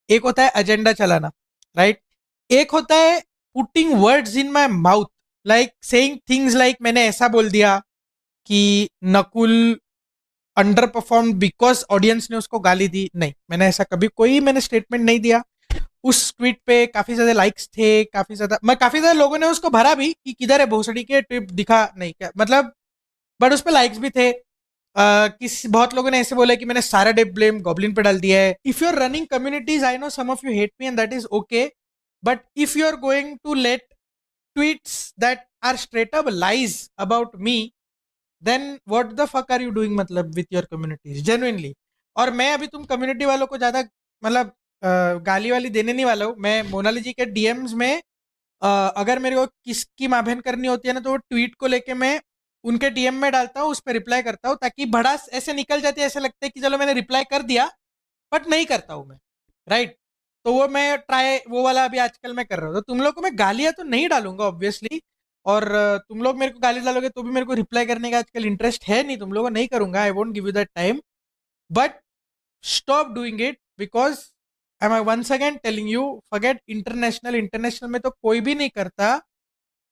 एक होता है एजेंडा चलाना, राइट? एक होता है putting words in my mouth, like saying things like मैंने ऐसा बोल दिया कि Nakul under perform because audience ने उसको गाली दी। नहीं, मैंने ऐसा कभी कोई मैंने स्टेटमेंट नहीं दिया। उस ट्वीट पे काफी ज्यादा लाइक्स थे, काफी ज्यादा लोगों ने उसको भरा भी कि किधर है भोसड़ी के ट्वीट दिखा नहीं क्या मतलब, बट उस पे लाइक्स भी थे। बहुत लोगों ने ऐसे बोला कि मैंने सारा डे ब्लेम गॉब्लिन पे डाल दिया है। If you are running communities, I know some of you hate me and that is okay, but if you are going to let tweets that are straight up lies about me, then what the fuck are you doing मतलब with your communities genuinely। और मैं अभी तुम community वालों को ज्यादा मतलब गाली वाली देने नहीं वाला हूँ। मैं मोनाली जी के डीएम्स में अगर मेरे को किसकी माँ बहन करनी होती है ना, तो वो ट्वीट को लेके मैं उनके डीएम में डालता हूँ, उस पर रिप्लाई करता हूँ, ताकि भड़ास ऐसे निकल जाती है, ऐसे लगता है कि चलो मैंने रिप्लाई कर दिया, बट नहीं करता हूँ मैं, राइट? तो वो मैं ट्राई वो वाला अभी आजकल मैं कर रहा हूँ। तो तुम लोग को मैं गालियां तो नहीं डालूंगा ऑब्वियसली, और तुम लोग मेरे को गाली डालोगे तो भी मेरे को रिप्लाई करने का आजकल इंटरेस्ट है नहीं, तुम लोगों को नहीं करूंगा, I won't give you that time. But stop doing it, because I am once again telling you, forget international, international में तो कोई भी नहीं करता।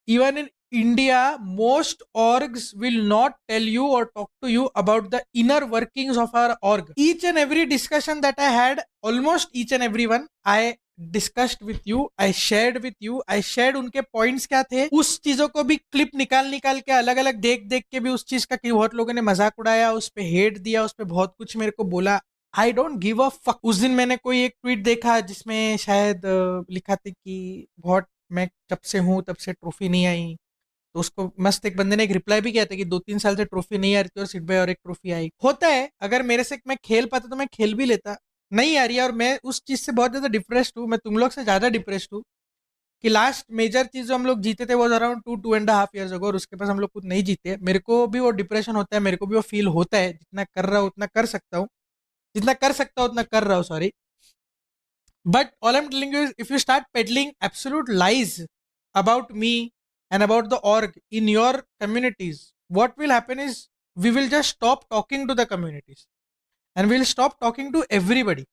Even in India, most orgs will not tell you or talk to you about the inner workings of our org. Each and every discussion that I had, almost each and every one, I discussed with you, I shared with you, I shared उनके points क्या थे, उस चीजों को भी clip निकाल निकाल के अलग अलग देख देख के भी उस चीज का कि बहुत लोगों ने मजाक उड़ाया, उस पर हेट दिया, उस पर बहुत कुछ मेरे को बोला। I don't give a fuck. उस दिन मैंने कोई एक ट्वीट देखा जिसमें शायद लिखा था कि बहुत मैं जब से हूँ तब से ट्रॉफी नहीं आई, तो उसको मस्त एक बंदे ने एक रिप्लाई भी किया था कि 2-3 साल से ट्रॉफी नहीं आ रही थी और सिट भाई और एक ट्रॉफी आई। होता है, अगर मेरे से मैं खेल पाता तो मैं खेल भी लेता, नहीं आ रही है, और मैं उस चीज से बहुत ज्यादा डिप्रेस्ड हूँ, मैं तुम लोग से ज्यादा डिप्रेस्ड हूँ कि लास्ट मेजर चीज जो हम लोग जीते थे वो अराउंड 2-2.5 ईयर्स अगो, और उसके पास हम लोग कुछ नहीं जीते। मेरे को भी वो डिप्रेशन होता है, मेरे को भी वो फील होता है, जितना कर रहा हूँ उतना कर सकता हूँ, जितना कर सकता हूँ उतना कर रहा हूँ, sorry. But all I'm telling you is, if you start peddling absolute lies about me and about the org in your communities, what will happen is we will just stop talking to the communities and we'll stop talking to everybody,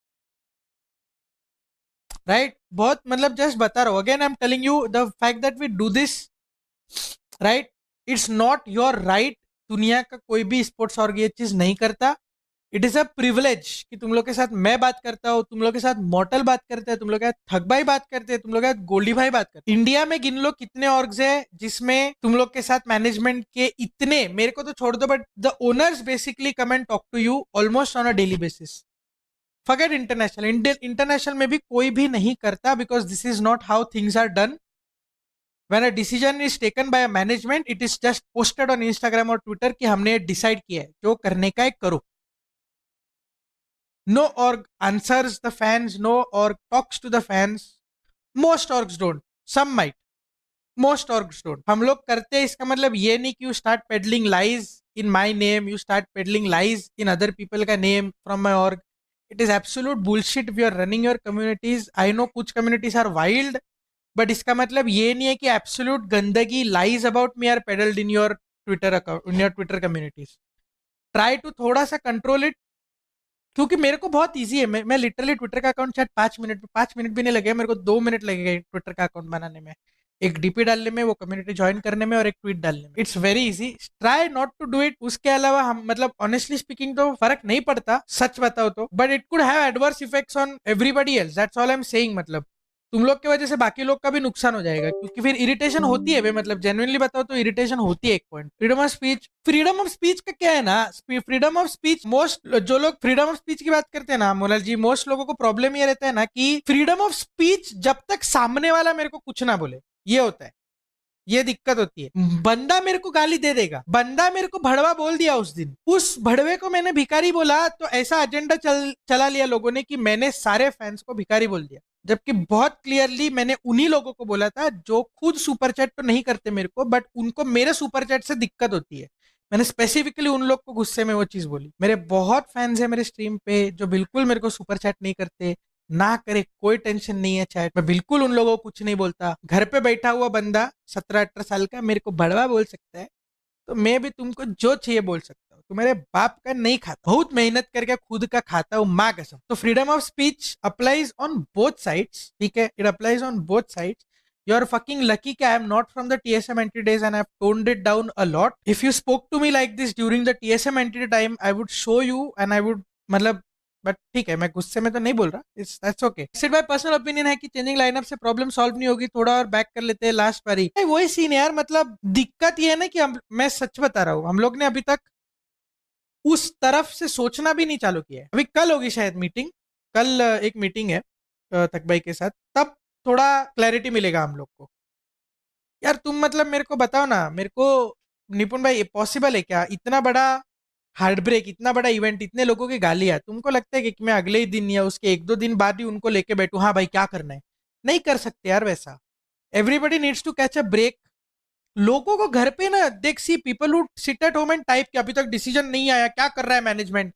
right? बहुत मतलब just बता रहा हूँ, again I'm telling you the fact that we do this, right? It's not your right। दुनिया का कोई भी sports org ये चीज नहीं करता। इट इज अ प्रिविलेज कि तुम लोग के साथ मैं बात करता हूँ, तुम लोग के साथ मॉर्टल बात करते हैं, तुम लोग के साथ थक भाई बात करते हैं, तुम लोग के साथ गोल्डी भाई बात करते हैं। इंडिया में गिन लो कितने ऑर्ग्स है जिसमें तुम लोग के साथ मैनेजमेंट के इतने, मेरे को तो छोड़ दो, but the owners basically come and talk to you almost on a daily basis. Forget international, international में भी कोई भी नहीं करता, because this is not how things are done. When a decision is taken by a management, it is just posted on Instagram और Twitter कि हमने decide किया है, जो करने का है करो। No org answers the fans, no org talks to the fans, most orgs don't, some might, most orgs don't। हम लोग करते हैं, इसका मतलब ये नहीं कि you start peddling lies in my name, you start peddling lies in other people का name from my org। It is absolute bullshit if you are running your communities। I know कुछ communities are wild, but इसका मतलब ये नहीं है कि absolute गंदगी lies about me are peddled in your Twitter account, in your Twitter communities। Try to थोड़ा सा control it, क्योंकि मेरे को बहुत इजी है। मैं लिटरली ट्विटर का अकाउंट शायद 5 मिनट में, 5 मिनट भी नहीं लगे मेरे को, 2 मिनट लगेगा ट्विटर का अकाउंट बनाने में, एक डीपी डालने में, वो कम्युनिटी ज्वाइन करने में और एक ट्वीट डालने में। It's very easy, try not to do it. उसके अलावा हम मतलब ऑनेस्टली स्पीकिंग तो फर्क नहीं पड़ता, सच बताओ तो, but it could have adverse effects on everybody else, that's all I am saying. मतलब तुम लोग की वजह से बाकी लोग का भी नुकसान हो जाएगा, क्योंकि फिर इरिटेशन होती है भाई, मतलब जेन्युइनली बताओ तो इरिटेशन होती है एक पॉइंट। फ्रीडम ऑफ स्पीच का क्या है ना, फ्रीडम ऑफ स्पीच, मोस्ट जो लोग फ्रीडम ऑफ स्पीच की बात करते हैं ना मोनल जी, मोस्ट लोगों को प्रॉब्लम ये रहता है ना कि फ्रीडम ऑफ स्पीच जब तक सामने वाला मेरे को कुछ ना बोले, ये होता है, ये दिक्कत होती है। बंदा मेरे को गाली दे देगा, बंदा मेरे को भड़वा बोल दिया उस दिन, उस भड़वे को मैंने भिखारी बोला, तो ऐसा एजेंडा चला लिया लोगों ने कि मैंने सारे फैंस को भिखारी बोल दिया, जबकि बहुत क्लियरली मैंने उन्हीं लोगों को बोला था जो खुद सुपर चैट तो नहीं करते मेरे को, बट उनको मेरे सुपर चैट से दिक्कत होती है। मैंने स्पेसिफिकली उन लोग को गुस्से में वो चीज बोली। मेरे बहुत फैंस है मेरे स्ट्रीम पे जो बिल्कुल मेरे को सुपर चैट नहीं करते, ना करे कोई टेंशन नहीं है चैट, मैं बिल्कुल उन लोगों को कुछ नहीं बोलता। घर पे बैठा हुआ बंदा 17-18 साल का मेरे को बड़वा बोल सकता है, तो मैं भी तुमको जो चाहिए बोल सकता हूँ। तो मेरे बाप का नहीं खाता, बहुत मेहनत करके खुद का खाता हूँ माँ कसम। तो freedom of speech applies on both sides, ठीक है, it applies on both sides. You are fucking lucky कि I am not from the TSM entity days and I have toned it down a lot. If you spoke to me like this during the TSM entity time, I would show you and I would मतलब, but ठीक है, मैं गुस्से में तो नहीं बोल रहा, इट्स दैट्स ओके। सिर्फ माय पर्सनल ओपिनियन है कि चेंजिंग लाइनअप से प्रॉब्लम सॉल्व नहीं होगी, थोड़ा और बैक कर लेते हैं लास्ट बारी। वही सीन यार, मतलब दिक्कत ये है ना कि मैं सच बता रहा हूँ, हम लोग ने अभी तक उस तरफ से सोचना भी नहीं चालू किया है। अभी कल होगी शायद मीटिंग, कल एक मीटिंग है तक भाई के साथ, तब थोड़ा क्लैरिटी मिलेगा हम लोग को। यार तुम मतलब मेरे को बताओ ना, मेरे को निपुण भाई, पॉसिबल है क्या इतना बड़ा हार्ट ब्रेक, इतना बड़ा इवेंट, इतने लोगों की गालियां, तुमको लगता है कि मैं अगले ही दिन या उसके एक दो दिन बाद ही उनको लेके बैठू, हाँ भाई क्या करना है? नहीं कर सकते यार वैसा। Everybody needs to catch a break. लोगों को घर पे ना देख, see people who sit at home and type कि अभी तक डिसीजन नहीं आया, क्या कर रहा है management.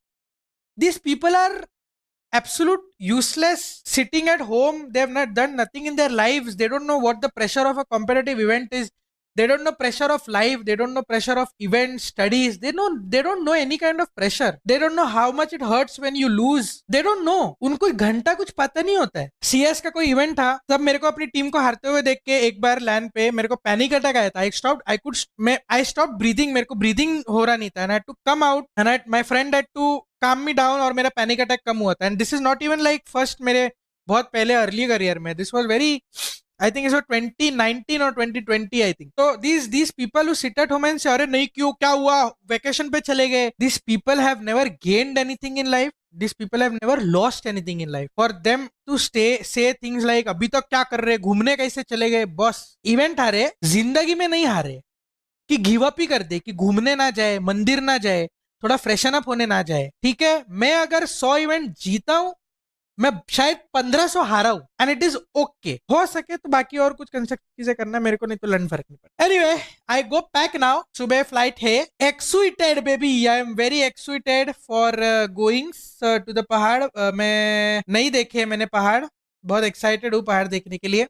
This people are absolute useless sitting at home. They have not done nothing in their lives. They don't know what the pressure of a competitive event is. They don't know pressure of life. They don't know pressure of events, studies. They don't know any kind of pressure. They don't know how much it hurts when you lose. They don't know. उनको घंटा कुछ पता नहीं होता है। CS का कोई event था, तब मेरे को अपनी टीम को हारते हुए देख के एक बार लैंड पे मेरे को पैनिक अटैक आया था। I stopped breathing. मेरे को ब्रीदिंग हो रहा नहीं था, and I had to come out and my friend had to काम मी डाउन और मेरा पैनिक अटैक कम हुआ था। And this is not even like first, मेरे बहुत पहले अर्ली करियर में, this was very, I think इस 2019 और 2020 आई थिंक। तो these people who sit at home and से अरे नहीं क्यों, क्या हुआ, वेकेशन पे चले गए, this people have never gained anything in life, this people have never lost anything in life. For them to say things like अभी तक क्या कर रहे, घूमने कैसे चले गए, बॉस इवेंट हारे, जिंदगी में नहीं हारे कि गिव अप ही कर दे, कि घूमने ना जाए, मंदिर ना जाए, थोड़ा फ्रेशन अप होने ना जाए। ठीक है, मैं अगर 100 इवेंट जीता हूं, मैं शायद 1500 हारा हूं, एंड इट इज ओके। हो सके तो बाकी और कुछ कंस्ट्रक्टिव चीजें करना मेरे को, नहीं तो लर्न फर्क नहीं पड़ता। Anyway, I go back now, सुबह फ्लाइट है। Excited baby, I am very excited for going to the pahad. मैं नहीं देखे मैंने पहाड़, बहुत एक्साइटेड हूँ पहाड़ देखने के लिए।